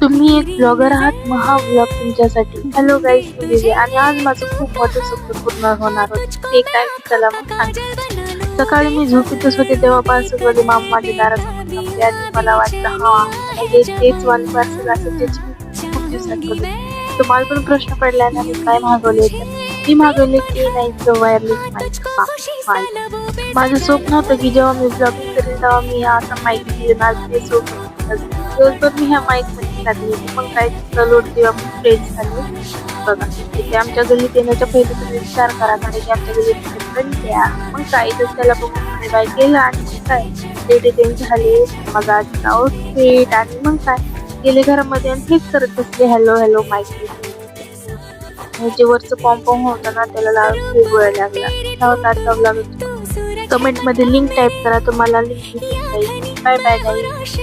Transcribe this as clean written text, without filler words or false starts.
तुम्ही एक ब्लॉगर आहात, महा ब्लॉग तुमच्यासाठी. हॅलो गाईज, मी विजय आणि आज माझं खूप मोठं स्वप्न पूर्ण होणार होतं. ते काय चला मग सांग. सकाळी मी झोपेतच होते तेव्हा पार्सलवाले मामा माझ्या दारासमोर थांबले आणि मला वाटलं म्हणजे तेच वाले पार्सल असेल ज्याची मी खूप दिवसात कधी. तुम्हाला पण प्रश्न पडला ना मी काय मागवले तर मी मागवले की नाही वायरलेस माईक. माझं स्वप्न होतं की जेव्हा मी ब्लॉगिंग करेन तेव्हा मी असं माईक घेऊन आज ते स्वप्न दिवसभर मी ह्या माईक मध्ये लागली. मग काय लोड किंवा फ्रेंड्स झाले बघा तिथे आमच्या गल्लीत येण्याच्या पहिले तुम्ही विचार करा कारण की आमच्या गल्लीत फ्रेंड द्या. मग काय तर त्याला बघून बाय केलं आणि काय डेट झाले माझा आजचा आउटफिट आणि मग काय गेले घरामध्ये आणि हेच करत बसले हॅलो हॅलो माईक. जे वरचं पॉम्पॉम होतं ना त्याला लावून खूप वेळ लागला. कमेंट मध्ये लिंक टाईप करा तुम्हाला लिंक दिसेल. Bye bye guys.